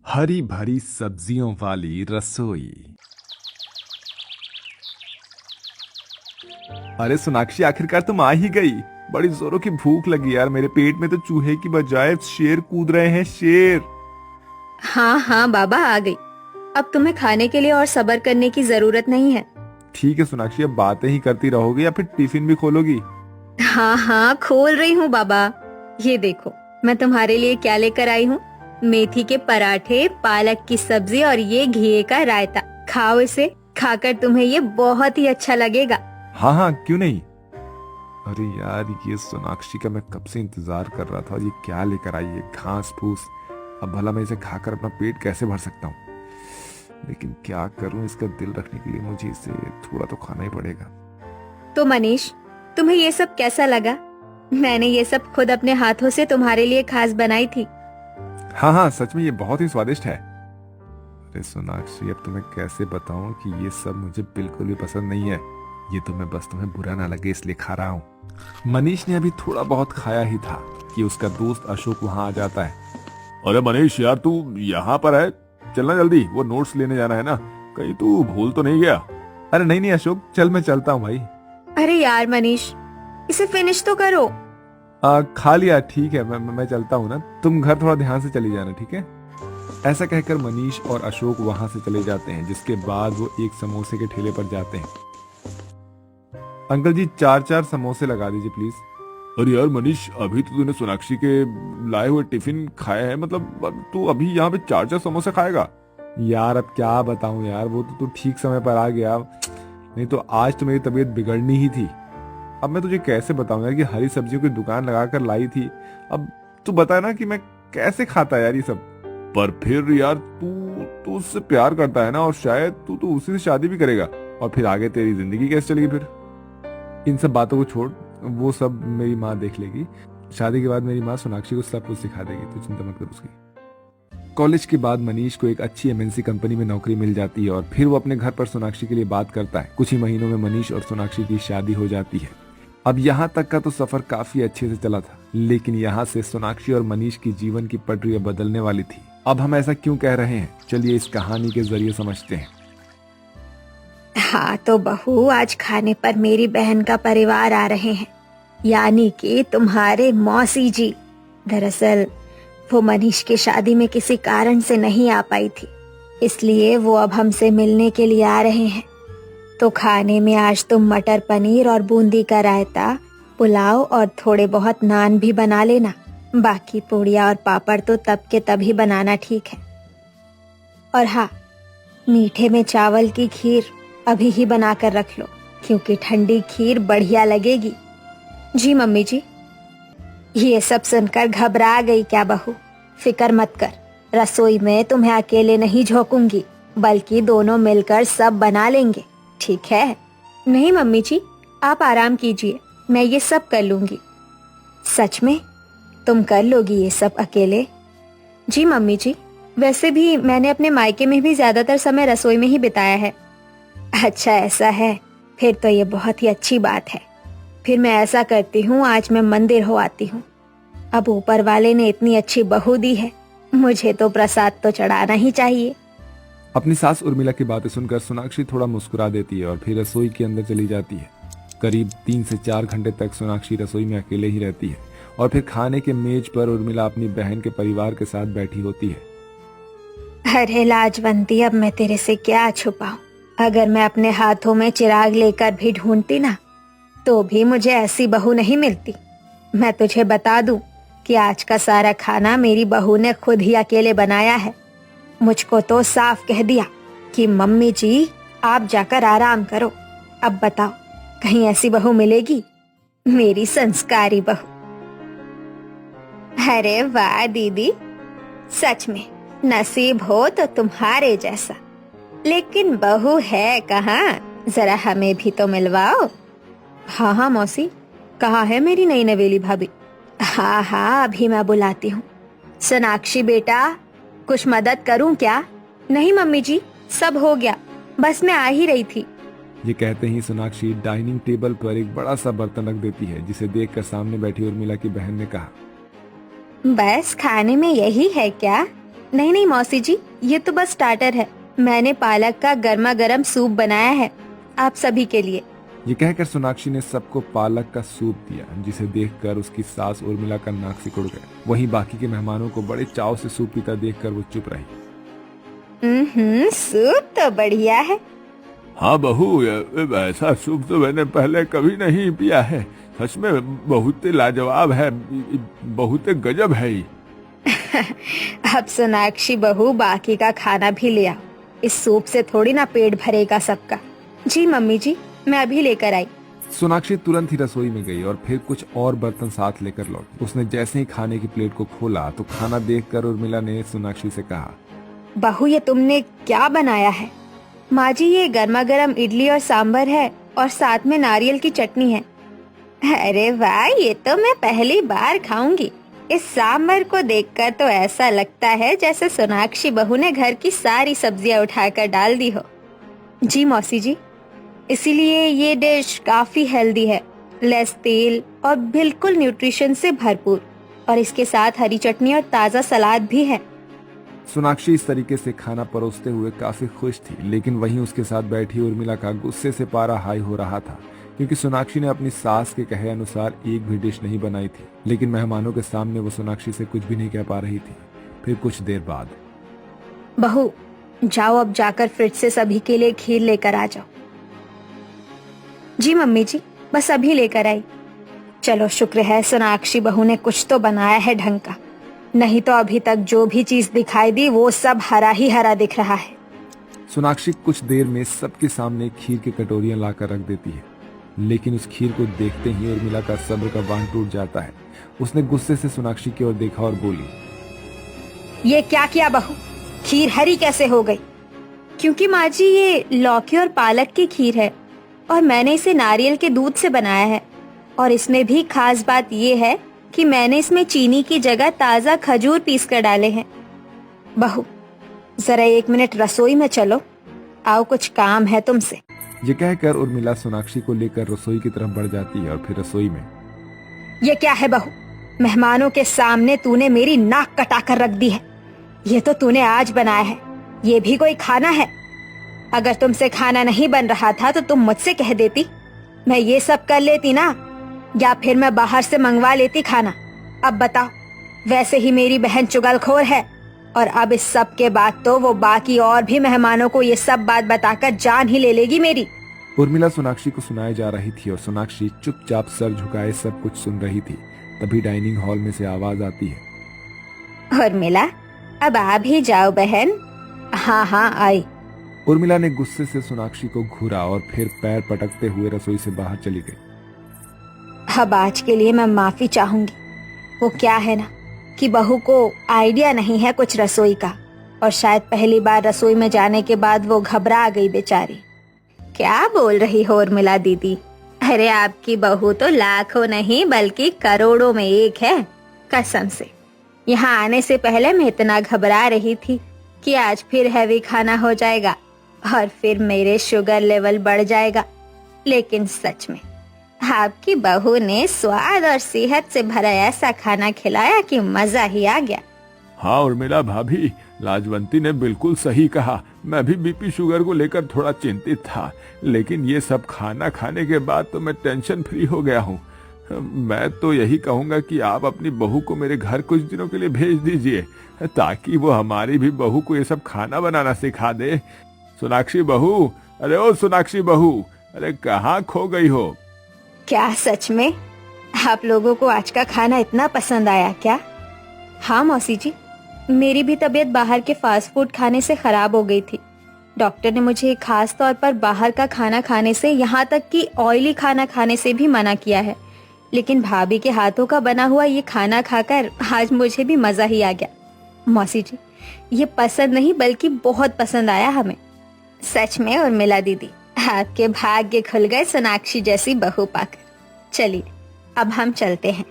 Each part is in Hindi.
हरी भरी सब्जियों वाली रसोई। अरे सोनाक्षी, आखिरकार तुम आ ही गई। बड़ी जोरों की भूख लगी यार, मेरे पेट में तो चूहे की बजाय शेर कूद रहे हैं, शेर। हाँ हाँ बाबा, आ गई। अब तुम्हें खाने के लिए और सब्र करने की जरूरत नहीं है। ठीक है सोनाक्षी, अब बातें ही करती रहोगी या फिर टिफिन भी खोलोगी? हाँ हाँ, खोल रही हूँ बाबा। ये देखो, मैं तुम्हारे लिए क्या लेकर आई हूँ। मेथी के पराठे, पालक की सब्जी और ये घी का रायता। खाओ इसे, खाकर तुम्हें ये बहुत ही अच्छा लगेगा। हाँ हाँ, क्यों नहीं। अरे यार, ये सोनाक्षी का मैं कब से इंतजार कर रहा था। ये क्या लेकर आई है, घास फूस। अब भला मैं इसे खाकर अपना पेट कैसे भर सकता हूँ। लेकिन क्या करूं, इसका दिल रखने के लिए मुझे इसे थोड़ा तो खाना ही पड़ेगा। तो मनीष, तुम्हें ये सब कैसा लगा? मैंने ये सब खुद अपने हाथों से तुम्हारे लिए खास बनाई थी। हाँ हाँ, सच में ये बहुत ही स्वादिष्ट है। अरे सोनाक्षी, अब तुम्हें कैसे बताऊं कि ये सब मुझे बिल्कुल भी पसंद नहीं है। ये तो मैं बस तुम्हें बुरा ना लगे इसलिए खा रहा हूँ। मनीष ने अभी थोड़ा बहुत खाया ही था कि उसका दोस्त अशोक वहां आ जाता है। अरे मनीष यार, तू यहाँ पर है, चलना जल्दी, वो नोट्स लेने जाना है ना। कहीं तू भूल तो नहीं गया? अरे नहीं नहीं अशोक, चल मैं चलता हूँ भाई। अरे यार मनीष, इसे फिनिश तो करो। खा लिया, ठीक है, मैं चलता हूँ ना। तुम घर थोड़ा ध्यान से चली जाना, ठीक है। ऐसा कहकर मनीष और अशोक वहां से चले जाते हैं, जिसके बाद वो एक समोसे के ठेले पर जाते हैं। अंकल जी, 4-4 समोसे लगा दीजिए प्लीज। अरे यार मनीष, अभी तो तूने सोनाक्षी के लाए हुए टिफिन खाया है, मतलब तू अभी यहाँ पे 4-4 समोसे खाएगा? यार अब क्या बताऊं यार, वो तो तू ठीक समय पर आ गया, नहीं तो आज तो मेरी तबीयत बिगड़नी ही थी। अब मैं तुझे कैसे बताऊं यार कि हरी सब्जियों की दुकान लगाकर लाई थी। अब तू बता ना कि मैं कैसे खाता यार ये सब। पर फिर यार, तू उससे प्यार करता है ना, और शायद तू तो उसी से शादी भी करेगा, और फिर आगे तेरी जिंदगी कैसे चलेगी फिर। इन सब बातों को छोड़, वो सब मेरी माँ देख लेगी। शादी के बाद मेरी माँ सोनाक्षी को सब कुछ सिखा देगी, तू चिंता मत कर उसकी। कॉलेज के बाद मनीष को एक अच्छी एमएनसी कंपनी में नौकरी मिल जाती है, और फिर वो अपने घर पर सोनाक्षी के लिए बात करता है। कुछ ही महीनों में मनीष और सोनाक्षी की शादी हो जाती है। अब यहाँ तक का तो सफर काफी अच्छे से चला था, लेकिन यहाँ से सोनाक्षी और मनीष की जीवन की पटरियां बदलने वाली थी। अब हम ऐसा क्यों कह रहे हैं, चलिए इस कहानी के जरिए समझते हैं। हाँ तो बहू, आज खाने पर मेरी बहन का परिवार आ रहे हैं, यानी कि तुम्हारे मौसी जी। दरअसल वो मनीष की शादी में किसी कारण से नहीं आ पाई थी, इसलिए वो अब हमसे मिलने के लिए आ रहे हैं। तो खाने में आज तुम मटर पनीर और बूंदी का रायता, पुलाव और थोड़े बहुत नान भी बना लेना। बाकी पूड़िया और पापड़ तो तब के तभी बनाना, ठीक है। और हाँ, मीठे में चावल की खीर अभी ही बनाकर रख लो, क्योंकि ठंडी खीर बढ़िया लगेगी। जी मम्मी जी। ये सब सुनकर घबरा गई क्या बहू? फिक्र मत कर, रसोई में तुम्हें अकेले नहीं झोंकूंगी, बल्कि दोनों मिलकर सब बना लेंगे, ठीक है? नहीं मम्मी जी, आप आराम कीजिए, मैं ये सब कर लूंगी। सच में? तुम कर लोगी ये सब अकेले? जी मम्मी जी, वैसे भी मैंने अपने मायके में भी ज्यादातर समय रसोई में ही बिताया है। अच्छा ऐसा है, फिर तो ये बहुत ही अच्छी बात है। फिर मैं ऐसा करती हूँ, आज मैं मंदिर हो आती हूँ। अब ऊपर वाले ने इतनी अच्छी बहू दी है, मुझे तो प्रसाद तो चढ़ाना ही चाहिए। अपनी सास उर्मिला की बातें सुनकर सोनाक्षी थोड़ा मुस्कुरा देती है और फिर रसोई के अंदर चली जाती है। करीब 3 से 4 घंटे तक सोनाक्षी रसोई में अकेले ही रहती है, और फिर खाने के मेज पर उर्मिला अपनी बहन के परिवार के साथ बैठी होती है। अरे लाजवंती, अब मैं तेरे से क्या छुपाऊं? अगर मैं अपने हाथों में चिराग लेकर भी ढूंढती ना, तो भी मुझे ऐसी बहू नहीं मिलती। मैं तुझे बता दूं कि आज का सारा खाना मेरी बहू ने खुद ही अकेले बनाया है। मुझको तो साफ कह दिया कि मम्मी जी, आप जाकर आराम करो। अब बताओ, कहीं ऐसी बहू मिलेगी? मेरी संस्कारी बहू। अरे वाह दीदी, सच में नसीब हो तो तुम्हारे जैसा। लेकिन बहू है कहाँ? जरा हमें भी तो मिलवाओ। हाँ हाँ मौसी, कहाँ है मेरी नई नवेली भाभी? हाँ हाँ, अभी मैं बुलाती हूँ। सोनाक्षी बेटा, कुछ मदद करूँ क्या? नहीं मम्मी जी, सब हो गया, बस मैं आ ही रही थी। ये कहते ही सोनाक्षी डाइनिंग टेबल पर एक बड़ा सा बर्तन रख देती है, जिसे देखकर सामने बैठी उर्मिला की बहन ने कहा, बस खाने में यही है क्या? नहीं नहीं मौसी जी, ये तो बस स्टार्टर है। मैंने पालक का गर्मा गर्म सूप बनाया है आप सभी के लिए। ये कहकर सोनाक्षी ने सबको पालक का सूप दिया, जिसे देखकर उसकी सास उर्मिला का नाक सिकुड़ गया। वहीं बाकी के मेहमानों को बड़े चाव से सूप पीता देखकर वो चुप रही। सूप तो बढ़िया है। हाँ बहू, ऐसा सूप तो मैंने पहले कभी नहीं पिया है। सच में बहुत लाजवाब है, बहुत गजब है। अब सोनाक्षी बहू बाकी का खाना भी ले आओ। इस सूप से थोड़ी ना पेट भरेगा सबका। जी मम्मी जी, मैं अभी लेकर आई। सोनाक्षी तुरंत ही रसोई में गई और फिर कुछ और बर्तन साथ लेकर लौटी। उसने जैसे ही खाने की प्लेट को खोला तो खाना देखकर उर्मिला ने सोनाक्षी से कहा, बहू ये तुमने क्या बनाया है? माँ जी, ये गर्मा गर्म इडली और सांभर है और साथ में नारियल की चटनी है। अरे वाह, ये तो मैं पहली बार खाऊंगी। इस सांभर को देखकर तो ऐसा लगता है जैसे सोनाक्षी बहू ने घर की सारी सब्जियां उठाकर डाल दी हो। जी मौसी जी, इसीलिए ये डिश काफी हेल्दी है, लेस तेल और बिल्कुल न्यूट्रिशन से भरपूर, और इसके साथ हरी चटनी और ताज़ा सलाद भी है। सोनाक्षी इस तरीके से खाना परोसते हुए काफी खुश थी, लेकिन वहीं उसके साथ बैठी उर्मिला का गुस्से से पारा हाई हो रहा था, क्योंकि सोनाक्षी ने अपनी सास के कहे अनुसार एक भी डिश नहीं बनाई थी। लेकिन मेहमानों के सामने वो सोनाक्षी से कुछ भी नहीं कह पा रही थी। फिर कुछ देर बाद, बहू जाओ, अब जाकर फ्रिज से सभी के लिए खीर लेकर आ जाओ। जी मम्मी जी, बस अभी लेकर आई। चलो शुक्र है सोनाक्षी बहू ने कुछ तो बनाया है ढंग का, नहीं तो अभी तक जो भी चीज दिखाई दी वो सब हरा ही हरा दिख रहा है। सोनाक्षी कुछ देर में सबके सामने खीर की कटोरियां लाकर रख देती है, लेकिन उस खीर को देखते ही उर्मिला का सब्र का बांध टूट जाता है। उसने गुस्से से सोनाक्षी की ओर देखा और बोली, ये क्या किया बहू? खीर हरी कैसे हो गई? क्योंकि माँ जी ये लौकी और पालक की खीर है और मैंने इसे नारियल के दूध से बनाया है, और इसमें भी खास बात ये है कि मैंने इसमें चीनी की जगह ताज़ा खजूर पीस कर डाले हैं। बहू जरा 1 मिनट रसोई में चलो, आओ कुछ काम है तुमसे। ये कहकर उर्मिला सोनाक्षी को लेकर रसोई की तरफ बढ़ जाती है और फिर रसोई में, ये क्या है बहू? मेहमानों के सामने तूने मेरी नाक कटाकर रख दी है। ये तो तूने आज बनाया है, ये भी कोई खाना है? अगर तुमसे खाना नहीं बन रहा था तो तुम मुझसे कह देती, मैं ये सब कर लेती ना, या फिर मैं बाहर से मंगवा लेती खाना। अब बताओ, वैसे ही मेरी बहन चुगलखोर है, और अब इस सब के बाद तो वो बाकी और भी मेहमानों को ये सब बात बताकर जान ही ले लेगी मेरी। उर्मिला सोनाक्षी को सुनाए जा रही थी और सोनाक्षी चुपचाप सर झुकाए सब कुछ सुन रही थी। तभी डाइनिंग हॉल में से आवाज आती है, उर्मिला अब आ भी जाओ बहन। हाँ हाँ आई। उर्मिला ने गुस्से से सोनाक्षी को घूरा और फिर पैर पटकते हुए रसोई से बाहर चली गई। अब आज के लिए मैं माफी चाहूंगी। वो क्या है ना कि बहू को आइडिया नहीं है कुछ रसोई का, और शायद पहली बार रसोई में जाने के बाद वो घबरा गई बेचारी। क्या बोल रही हो उर्मिला दीदी? अरे आपकी बहू तो लाखों नहीं बल्कि करोड़ों में एक है, कसम से। यहाँ आने से पहले मैं इतना घबरा रही थी कि आज फिर हैवी खाना हो जाएगा और फिर मेरे शुगर लेवल बढ़ जाएगा, लेकिन सच में आपकी बहू ने स्वाद और सेहत से भरा ऐसा खाना खिलाया कि मजा ही आ गया। हाँ उर्मिला भाभी, लाजवंती ने बिल्कुल सही कहा। मैं भी बीपी शुगर को लेकर थोड़ा चिंतित था, लेकिन ये सब खाना खाने के बाद तो मैं टेंशन फ्री हो गया हूँ। मैं तो यही कहूँगा कि आप अपनी बहू को मेरे घर कुछ दिनों के लिए भेज दीजिए, ताकि वो हमारी भी बहू को ये सब खाना बनाना सिखा दे। सोनाक्षी बहू, अरे ओ सोनाक्षी बहू, अरे कहाँ खो गई हो? क्या सच में आप लोगों को आज का खाना इतना पसंद आया क्या? हाँ मौसी जी, मेरी भी तबीयत बाहर के फास्ट फूड खाने से खराब हो गई थी। डॉक्टर ने मुझे खास तौर पर बाहर का खाना खाने से, यहाँ तक कि ऑयली खाना खाने से भी मना किया है, लेकिन भाभी के हाथों का बना हुआ ये खाना खाकर आज मुझे भी मजा ही आ गया। मौसी जी, ये पसंद नहीं बल्कि बहुत पसंद आया हमें। सच में उर्मिला दीदी, आपके भाग्य खुल गए सोनाक्षी जैसी बहू पाकर। चलिए अब हम चलते हैं।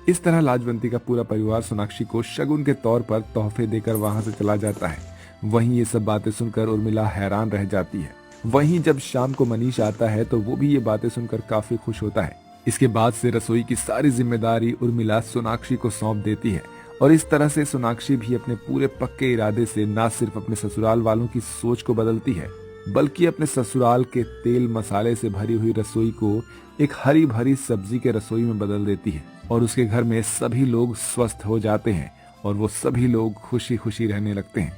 इस तरह लाजवंती का पूरा परिवार सोनाक्षी को शगुन के तौर पर तोहफे देकर वहां से चला जाता है। वहीं ये सब बातें सुनकर उर्मिला हैरान रह जाती है। वहीं जब शाम को मनीष आता है तो वो भी ये बातें सुनकर काफी खुश होता है। इसके बाद से रसोई की सारी जिम्मेदारी उर्मिला सोनाक्षी को सौंप देती है और इस तरह से सोनाक्षी भी अपने पूरे पक्के इरादे से न सिर्फ अपने ससुराल वालों की सोच को बदलती है, बल्कि अपने ससुराल के तेल मसाले से भरी हुई रसोई को एक हरी भरी सब्जी के रसोई में बदल देती है। और उसके घर में सभी लोग स्वस्थ हो जाते हैं और वो सभी लोग खुशी खुशी रहने लगते हैं।